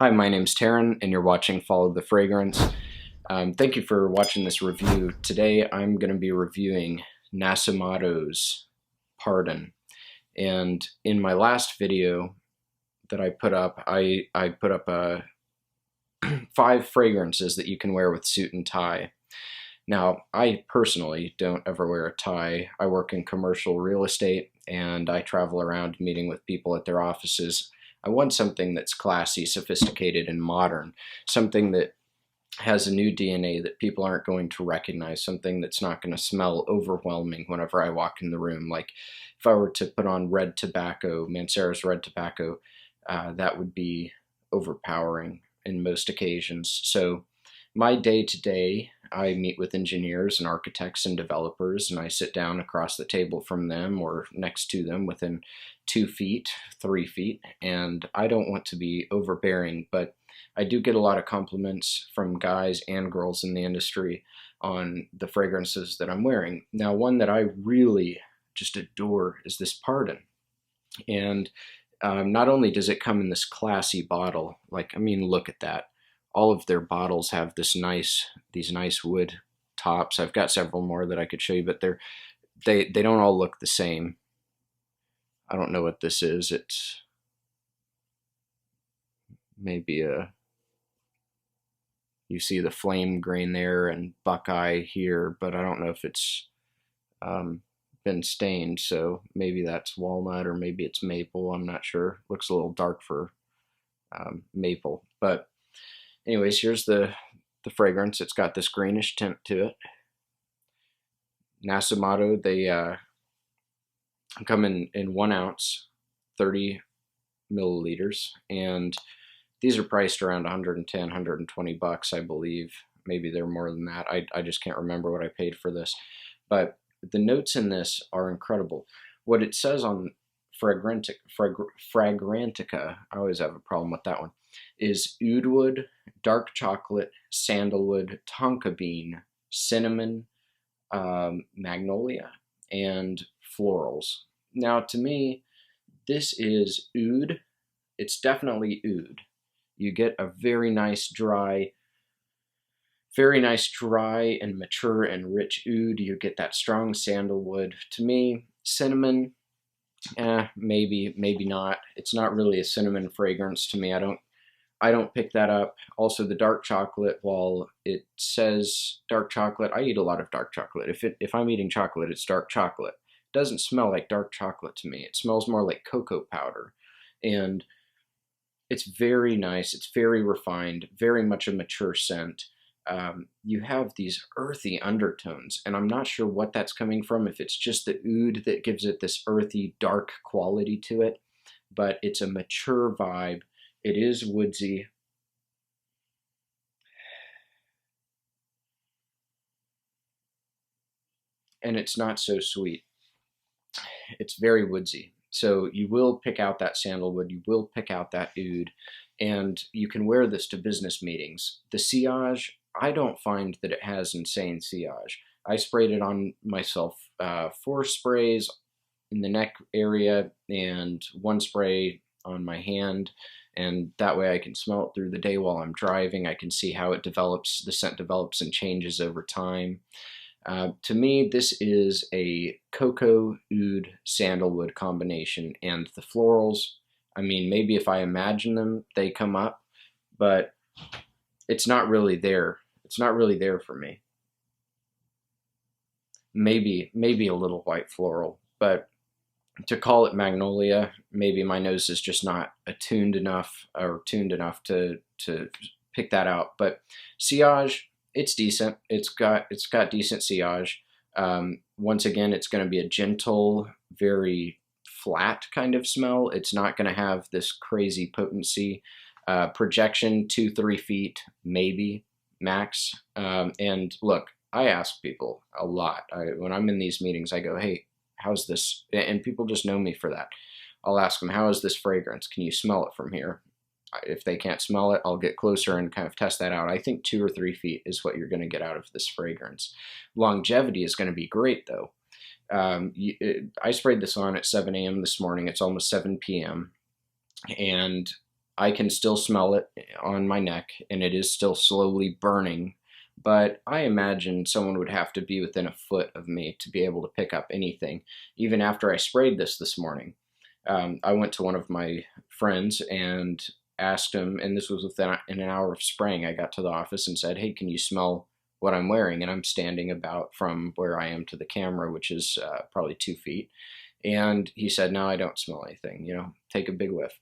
Hi, my name's Taryn, and you're watching Follow the Fragrance. Thank you for watching this review. Today, I'm going to be reviewing Nasomatto's Pardon. And in my last video that I put up, I put up 5 fragrances that you can wear with suit and tie. Now, I personally don't ever wear a tie. I work in commercial real estate, and I travel around meeting with people at their offices. I want something that's classy, sophisticated, and modern, something that has a new DNA that people aren't going to recognize, something that's not going to smell overwhelming whenever I walk in the room. Like if I were to put on red tobacco, Mancera's red tobacco, that would be overpowering in most occasions. So my day to day, I meet with engineers and architects and developers, and I sit down across the table from them or next to them within 2 feet, 3 feet, and I don't want to be overbearing, but I do get a lot of compliments from guys and girls in the industry on the fragrances that I'm wearing. Now, one that I really just adore is this Pardon. And not only does it come in this classy bottle, like, I mean, look at that. All of their bottles have these nice wood tops. I've got several more that I could show you, but they don't all look the same. I don't know what this is. It's maybe you see the flame grain there and buckeye here, but I don't know if it's been stained, so maybe that's walnut or maybe it's maple. I'm not sure. Looks a little dark for maple, but anyways, here's the fragrance. It's got this greenish tint to it. Nasomatto, they come in 1 ounce, 30 milliliters, and these are priced around 110, 120 bucks, I believe. Maybe they're more than that. I just can't remember what I paid for this. But the notes in this are incredible. What it says on Fragrantica, I always have a problem with that one, is oud wood, dark chocolate, sandalwood, tonka bean, cinnamon, magnolia, and florals. Now, to me, this is oud. It's definitely oud. You get a very nice dry and mature and rich oud. You get that strong sandalwood. To me, cinnamon, maybe not. It's not really a cinnamon fragrance to me. I don't pick that up. Also, the dark chocolate, while it says dark chocolate, I eat a lot of dark chocolate. If I'm eating chocolate, it's dark chocolate. It doesn't smell like dark chocolate to me. It smells more like cocoa powder. And it's very nice. It's very refined, very much a mature scent. You have these earthy undertones, and I'm not sure what that's coming from, if it's just the oud that gives it this earthy, dark quality to it, but it's a mature vibe. It is woodsy. And it's not so sweet. It's very woodsy. So you will pick out that sandalwood, you will pick out that oud, and you can wear this to business meetings. The Siage, I don't find that it has insane Siage. I sprayed it on myself 4 sprays in the neck area and 1 spray on my hand, and that way I can smell it through the day while I'm driving. I can see how it develops, the scent develops and changes over time. To me, this is a cocoa, oud, sandalwood combination, and the florals, I mean, maybe if I imagine them, they come up, but it's not really there. It's not really there for me. Maybe a little white floral, but to call it magnolia, maybe my nose is just not attuned enough or tuned enough to pick that out. But Siage, it's decent. It's got decent Siage. Once again, it's going to be a gentle, very flat kind of smell. It's not going to have this crazy potency. Projection 2-3 feet maybe max. And look, I ask people a lot. When I'm in these meetings, I go, hey, how's this? And people just know me for that. I'll ask them, how is this fragrance? Can you smell it from here? If they can't smell it, I'll get closer and kind of test that out. I think 2 or 3 feet is what you're going to get out of this fragrance. Longevity is going to be great, though. I sprayed this on at 7 a.m. this morning. It's almost 7 p.m. And I can still smell it on my neck, and it is still slowly burning. But I imagine someone would have to be within a foot of me to be able to pick up anything, even after I sprayed this morning. I went to one of my friends and asked him, and this was within an hour of spraying. I got to the office and said, "Hey, can you smell what I'm wearing?" And I'm standing about from where I am to the camera, which is probably 2 feet. And he said, "No, I don't smell anything. Take a big whiff."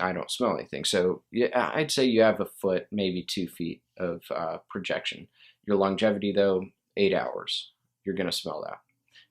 I don't smell anything. So yeah, I'd say you have a foot, maybe 2 feet of projection. Your longevity, though, 8 hours. You're going to smell that.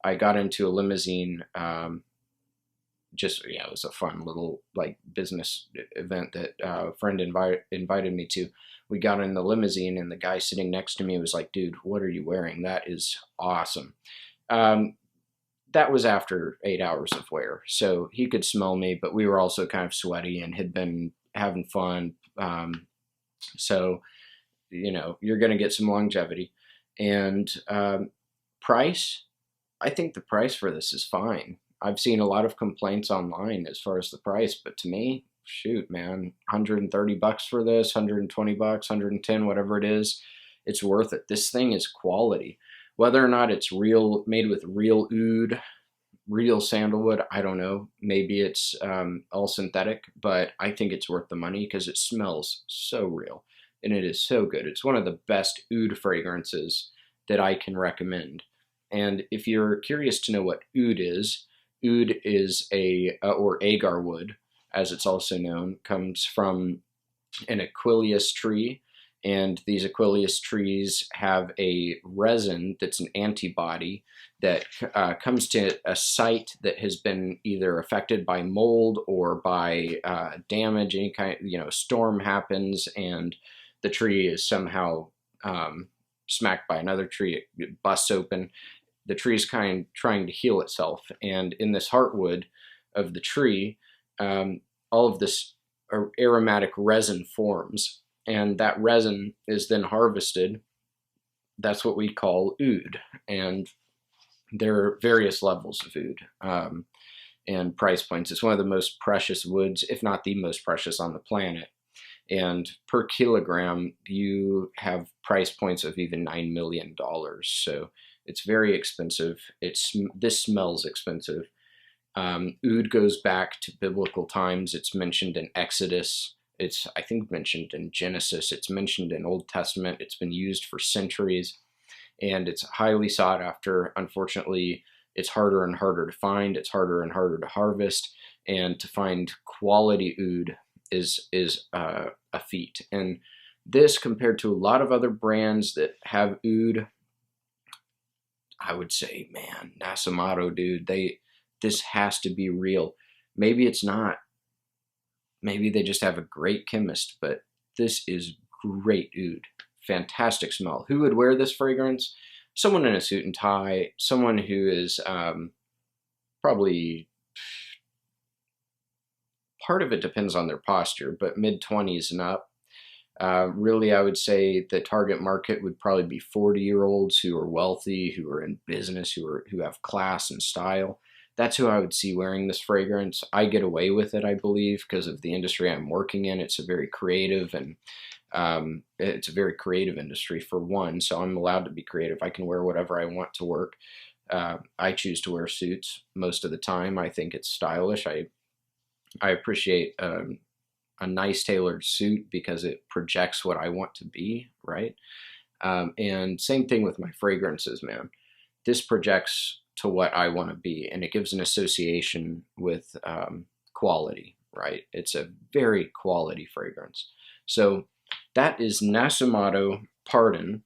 I got into a limousine. It was a fun little like business event that a friend invited me to. We got in the limousine, and the guy sitting next to me was like, "Dude, what are you wearing? That is awesome." Um, that was after 8 hours of wear, so he could smell me, but we were also kind of sweaty and had been having fun. So you're going to get some longevity. And price, I think the price for this is fine. I've seen a lot of complaints online as far as the price, but to me, shoot, man, $130 for this, $120, 110, whatever it is, it's worth it. This thing is quality. Whether or not it's real, made with real oud, real sandalwood, I don't know. Maybe it's all synthetic, but I think it's worth the money because it smells so real and it is so good. It's one of the best oud fragrances that I can recommend. And if you're curious to know what oud is or agar wood, as it's also known, comes from an Aquilius tree. And these Aquilius trees have a resin that's an antibody that comes to a site that has been either affected by mold or by damage. Any kind, storm happens, and the tree is somehow smacked by another tree. It busts open. The tree is kind of trying to heal itself, and in this heartwood of the tree, all of this aromatic resin forms. And that resin is then harvested. That's what we call oud. And there are various levels of oud and price points. It's one of the most precious woods, if not the most precious on the planet. And per kilogram, you have price points of even $9 million. So it's very expensive. This smells expensive. Oud goes back to biblical times. It's mentioned in Exodus. It's, I think, mentioned in Genesis. It's mentioned in Old Testament. It's been used for centuries, and it's highly sought after. Unfortunately, it's harder and harder to find. It's harder and harder to harvest, and to find quality oud is a feat. And this, compared to a lot of other brands that have oud, I would say, man, Nasomatto, dude, this has to be real. Maybe it's not. Maybe they just have a great chemist, but this is great oud. Fantastic smell. Who would wear this fragrance? Someone in a suit and tie, someone who is probably, part of it depends on their posture, but mid-20s and up. Really, I would say the target market would probably be 40-year-olds who are wealthy, who are in business, who have class and style. That's who I would see wearing this fragrance. I get away with it, I believe, because of the industry I'm working in. It's a very creative industry for one, so I'm allowed to be creative. I can wear whatever I want to work. I choose to wear suits most of the time. I think it's stylish. I appreciate a nice tailored suit because it projects what I want to be, right? And same thing with my fragrances, man. This projects to what I want to be, and it gives an association with quality, right? It's a very quality fragrance. So that is Nasomatto Pardon,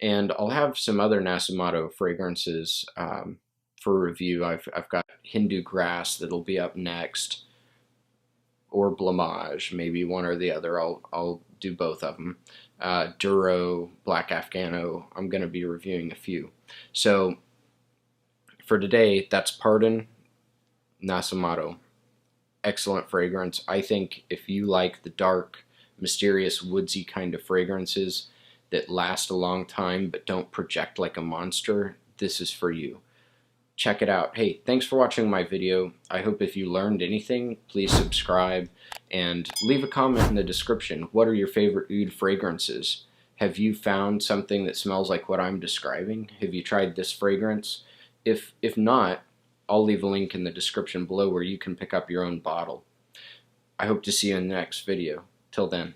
and I'll have some other Nasomatto fragrances for review. I've got Hindu Grass that'll be up next, or Blamage, maybe one or the other. I'll do both of them. Duro, Black Afghano, I'm going to be reviewing a few. So for today, that's Pardon, Nasomatto. Excellent fragrance. I think if you like the dark, mysterious, woodsy kind of fragrances that last a long time but don't project like a monster, this is for you. Check it out. Hey, thanks for watching my video. I hope if you learned anything, please subscribe And leave a comment in the description. What are your favorite oud fragrances? Have you found something that smells like what I'm describing? Have you tried this fragrance? If not, I'll leave a link in the description below where you can pick up your own bottle. I hope to see you in the next video. Till then.